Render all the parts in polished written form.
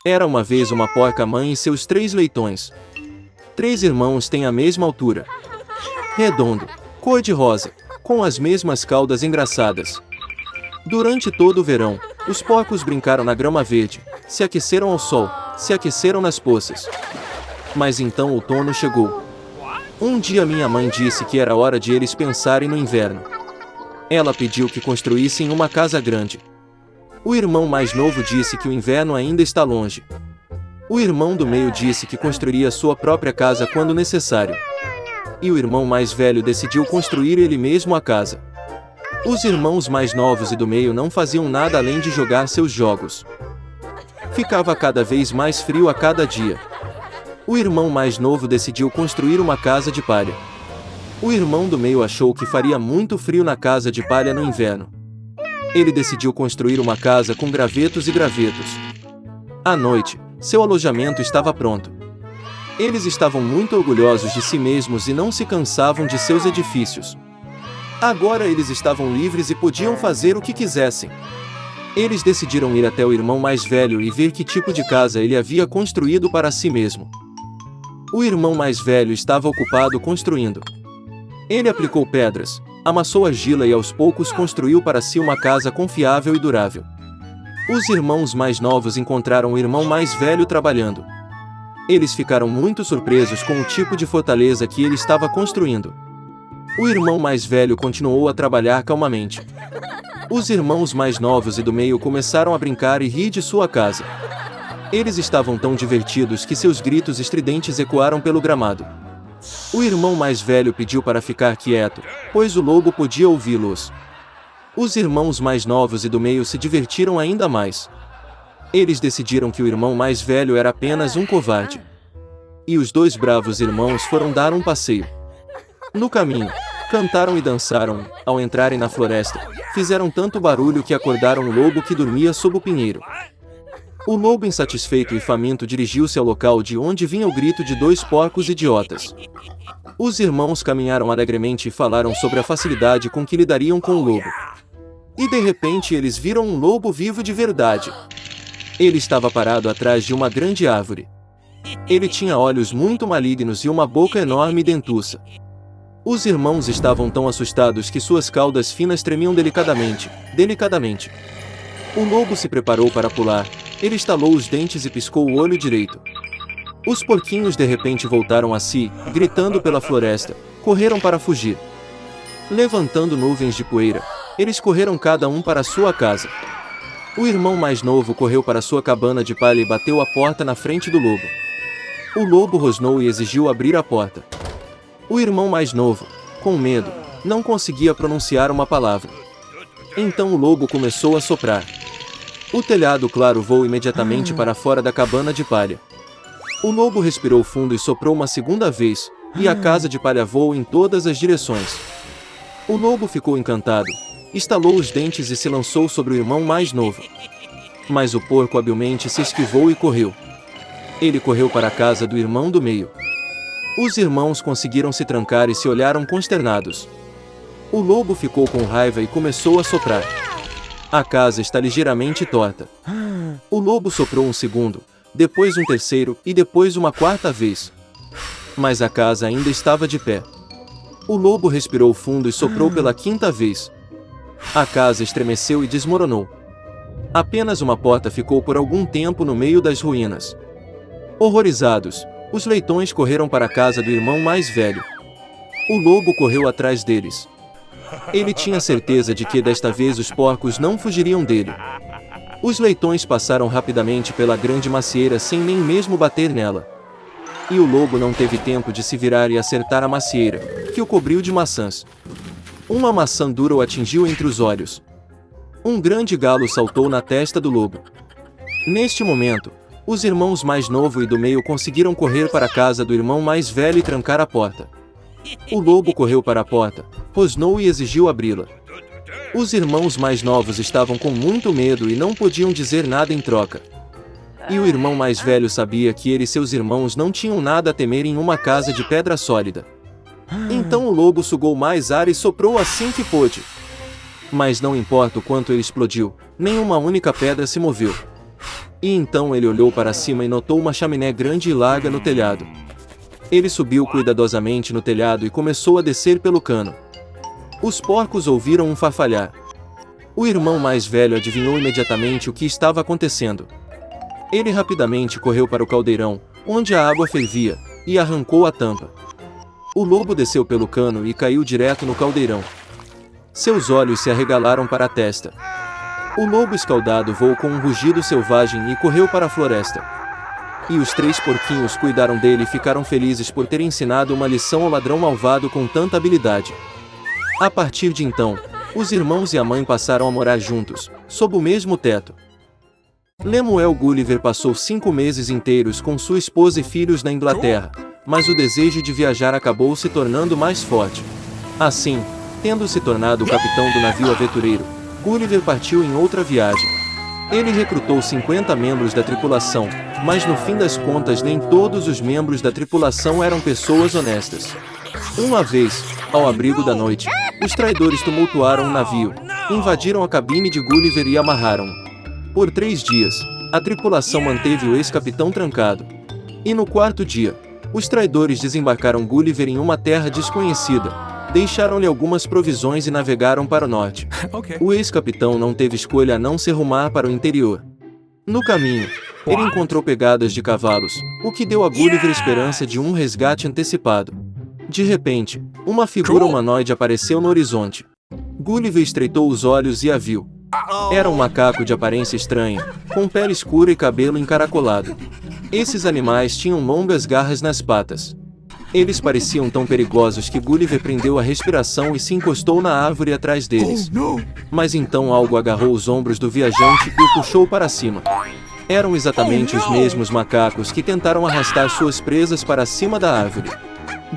Era uma vez uma porca-mãe e seus 3 leitões. 3 irmãos têm a mesma altura. Redondo, cor-de-rosa, com as mesmas caudas engraçadas. Durante todo o verão, os porcos brincaram na grama verde, se aqueceram ao sol, se aqueceram nas poças. Mas então o outono chegou. Um dia minha mãe disse que era hora de eles pensarem no inverno. Ela pediu que construíssem uma casa grande. O irmão mais novo disse que o inverno ainda está longe. O irmão do meio disse que construiria sua própria casa quando necessário. E o irmão mais velho decidiu construir ele mesmo a casa. Os irmãos mais novos e do meio não faziam nada além de jogar seus jogos. Ficava cada vez mais frio a cada dia. O irmão mais novo decidiu construir uma casa de palha. O irmão do meio achou que faria muito frio na casa de palha no inverno. Ele decidiu construir uma casa com gravetos e gravetos. À noite, seu alojamento estava pronto. Eles estavam muito orgulhosos de si mesmos e não se cansavam de seus edifícios. Agora eles estavam livres e podiam fazer o que quisessem. Eles decidiram ir até o irmão mais velho e ver que tipo de casa ele havia construído para si mesmo. O irmão mais velho estava ocupado construindo. Ele aplicou pedras, amassou argila e aos poucos construiu para si uma casa confiável e durável. Os irmãos mais novos encontraram o irmão mais velho trabalhando. Eles ficaram muito surpresos com o tipo de fortaleza que ele estava construindo. O irmão mais velho continuou a trabalhar calmamente. Os irmãos mais novos e do meio começaram a brincar e rir de sua casa. Eles estavam tão divertidos que seus gritos estridentes ecoaram pelo gramado. O irmão mais velho pediu para ficar quieto, pois o lobo podia ouvi-los. Os irmãos mais novos e do meio se divertiram ainda mais. Eles decidiram que o irmão mais velho era apenas um covarde. E os 2 bravos irmãos foram dar um passeio. No caminho, cantaram e dançaram. Ao entrarem na floresta, fizeram tanto barulho que acordaram o lobo que dormia sob o pinheiro. O lobo, insatisfeito e faminto, dirigiu-se ao local de onde vinha o grito de 2 porcos idiotas. Os irmãos caminharam alegremente e falaram sobre a facilidade com que lidariam com o lobo. E de repente eles viram um lobo vivo de verdade. Ele estava parado atrás de uma grande árvore. Ele tinha olhos muito malignos e uma boca enorme e dentuça. Os irmãos estavam tão assustados que suas caudas finas tremiam delicadamente. O lobo se preparou para pular. Ele estalou os dentes e piscou o olho direito. Os porquinhos de repente voltaram a si, gritando pela floresta. Correram para fugir. Levantando nuvens de poeira, eles correram cada um para sua casa. O irmão mais novo correu para sua cabana de palha e bateu a porta na frente do lobo. O lobo rosnou e exigiu abrir a porta. O irmão mais novo, com medo, não conseguia pronunciar uma palavra. Então o lobo começou a soprar. O telhado claro voou imediatamente para fora da cabana de palha. O lobo respirou fundo e soprou uma segunda vez, e a casa de palha voou em todas as direções. O lobo ficou encantado, estalou os dentes e se lançou sobre o irmão mais novo. Mas o porco habilmente se esquivou e correu. Ele correu para a casa do irmão do meio. Os irmãos conseguiram se trancar e se olharam consternados. O lobo ficou com raiva e começou a soprar. A casa está ligeiramente torta. O lobo soprou um segundo, depois um terceiro e depois uma quarta vez. Mas a casa ainda estava de pé. O lobo respirou fundo e soprou pela quinta vez. A casa estremeceu e desmoronou. Apenas uma porta ficou por algum tempo no meio das ruínas. Horrorizados, os leitões correram para a casa do irmão mais velho. O lobo correu atrás deles. Ele tinha certeza de que desta vez os porcos não fugiriam dele. Os leitões passaram rapidamente pela grande macieira sem nem mesmo bater nela. E o lobo não teve tempo de se virar e acertar a macieira, que o cobriu de maçãs. Uma maçã dura o atingiu entre os olhos. Um grande galo saltou na testa do lobo. Neste momento, os irmãos mais novo e do meio conseguiram correr para a casa do irmão mais velho e trancar a porta. O lobo correu para a porta, rosnou e exigiu abri-la. Os irmãos mais novos estavam com muito medo e não podiam dizer nada em troca. E o irmão mais velho sabia que ele e seus irmãos não tinham nada a temer em uma casa de pedra sólida. Então o lobo sugou mais ar e soprou assim que pôde. Mas não importa o quanto ele explodiu, nenhuma única pedra se moveu. E então ele olhou para cima e notou uma chaminé grande e larga no telhado. Ele subiu cuidadosamente no telhado e começou a descer pelo cano. Os porcos ouviram um farfalhar. O irmão mais velho adivinhou imediatamente o que estava acontecendo. Ele rapidamente correu para o caldeirão, onde a água fervia, e arrancou a tampa. O lobo desceu pelo cano e caiu direto no caldeirão. Seus olhos se arregalaram para a testa. O lobo escaldado voou com um rugido selvagem e correu para a floresta. E os 3 porquinhos cuidaram dele e ficaram felizes por ter ensinado uma lição ao ladrão malvado com tanta habilidade. A partir de então, os irmãos e a mãe passaram a morar juntos, sob o mesmo teto. Lemuel Gulliver passou 5 meses inteiros com sua esposa e filhos na Inglaterra, mas o desejo de viajar acabou se tornando mais forte. Assim, tendo se tornado o capitão do navio aventureiro, Gulliver partiu em outra viagem. Ele recrutou 50 membros da tripulação, mas no fim das contas nem todos os membros da tripulação eram pessoas honestas. Uma vez, ao abrigo da noite, os traidores tumultuaram o navio, invadiram a cabine de Gulliver e amarraram-o. Por 3 dias, a tripulação manteve o ex-capitão trancado. E no 4º dia, os traidores desembarcaram Gulliver em uma terra desconhecida, deixaram-lhe algumas provisões e navegaram para o norte. O ex-capitão não teve escolha a não ser rumar para o interior. No caminho, ele encontrou pegadas de cavalos, o que deu a Gulliver esperança de um resgate antecipado. De repente, uma figura humanoide apareceu no horizonte. Gulliver estreitou os olhos e a viu. Era um macaco de aparência estranha, com pele escura e cabelo encaracolado. Esses animais tinham longas garras nas patas. Eles pareciam tão perigosos que Gulliver prendeu a respiração e se encostou na árvore atrás deles. Mas então algo agarrou os ombros do viajante e o puxou para cima. Eram exatamente os mesmos macacos que tentaram arrastar suas presas para cima da árvore.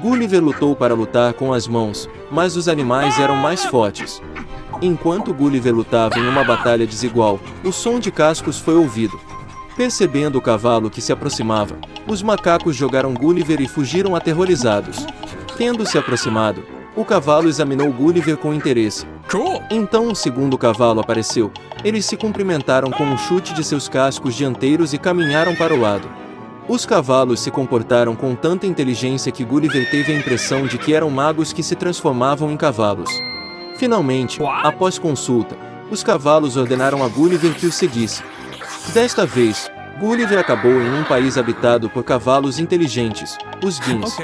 Gulliver lutou para lutar com as mãos, mas os animais eram mais fortes. Enquanto Gulliver lutava em uma batalha desigual, o som de cascos foi ouvido. Percebendo o cavalo que se aproximava, os macacos jogaram Gulliver e fugiram aterrorizados. Tendo se aproximado, o cavalo examinou Gulliver com interesse. Então um segundo cavalo apareceu. Eles se cumprimentaram com um chute de seus cascos dianteiros e caminharam para o lado. Os cavalos se comportaram com tanta inteligência que Gulliver teve a impressão de que eram magos que se transformavam em cavalos. Finalmente, após consulta, os cavalos ordenaram a Gulliver que os seguisse. Desta vez, Gulliver acabou em um país habitado por cavalos inteligentes, os Guins.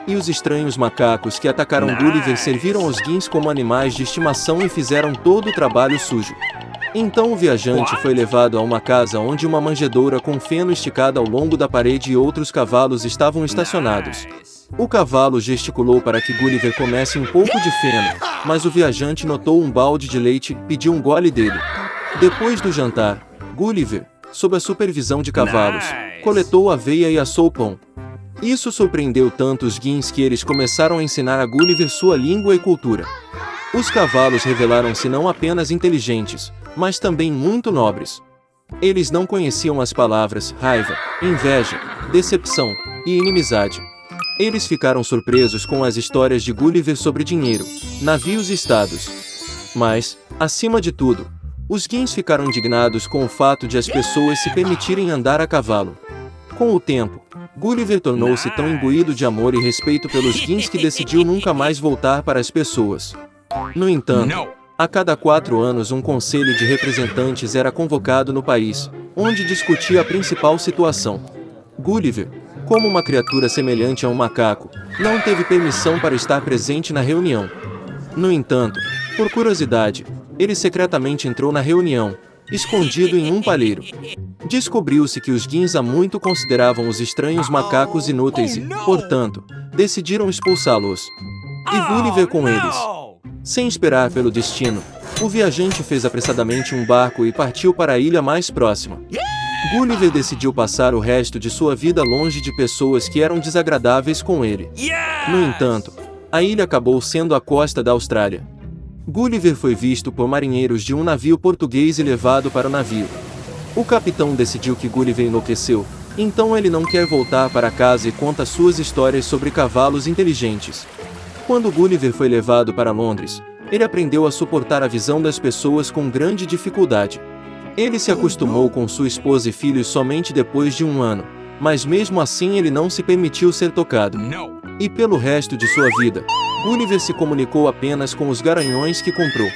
E os estranhos macacos que atacaram Gulliver serviram aos Guins como animais de estimação e fizeram todo o trabalho sujo. Então o viajante foi levado a uma casa onde uma manjedoura com feno esticada ao longo da parede e outros cavalos estavam estacionados. O cavalo gesticulou para que Gulliver comesse um pouco de feno, mas o viajante notou um balde de leite e pediu um gole dele. Depois do jantar, Gulliver, sob a supervisão de cavalos, coletou aveia e assou pão. Isso surpreendeu tanto os Guins que eles começaram a ensinar a Gulliver sua língua e cultura. Os cavalos revelaram-se não apenas inteligentes, mas também muito nobres. Eles não conheciam as palavras raiva, inveja, decepção e inimizade. Eles ficaram surpresos com as histórias de Gulliver sobre dinheiro, navios e estados. Mas, acima de tudo, os Guins ficaram indignados com o fato de as pessoas se permitirem andar a cavalo. Com o tempo, Gulliver tornou-se tão imbuído de amor e respeito pelos Guins que decidiu nunca mais voltar para as pessoas. No entanto, a cada 4 anos um conselho de representantes era convocado no país, onde discutia a principal situação. Gulliver, como uma criatura semelhante a um macaco, não teve permissão para estar presente na reunião. No entanto, por curiosidade, ele secretamente entrou na reunião, escondido em um palheiro. Descobriu-se que os Guins há muito consideravam os estranhos macacos inúteis e, portanto, decidiram expulsá-los. E Gulliver com eles. Sem esperar pelo destino, o viajante fez apressadamente um barco e partiu para a ilha mais próxima. Gulliver decidiu passar o resto de sua vida longe de pessoas que eram desagradáveis com ele. No entanto, a ilha acabou sendo a costa da Austrália. Gulliver foi visto por marinheiros de um navio português e levado para o navio. O capitão decidiu que Gulliver enlouqueceu, então ele não quer voltar para casa e conta suas histórias sobre cavalos inteligentes. Quando Gulliver foi levado para Londres, ele aprendeu a suportar a visão das pessoas com grande dificuldade. Ele se acostumou com sua esposa e filhos somente depois de 1 ano, mas mesmo assim ele não se permitiu ser tocado. E pelo resto de sua vida, Gulliver se comunicou apenas com os garanhões que comprou.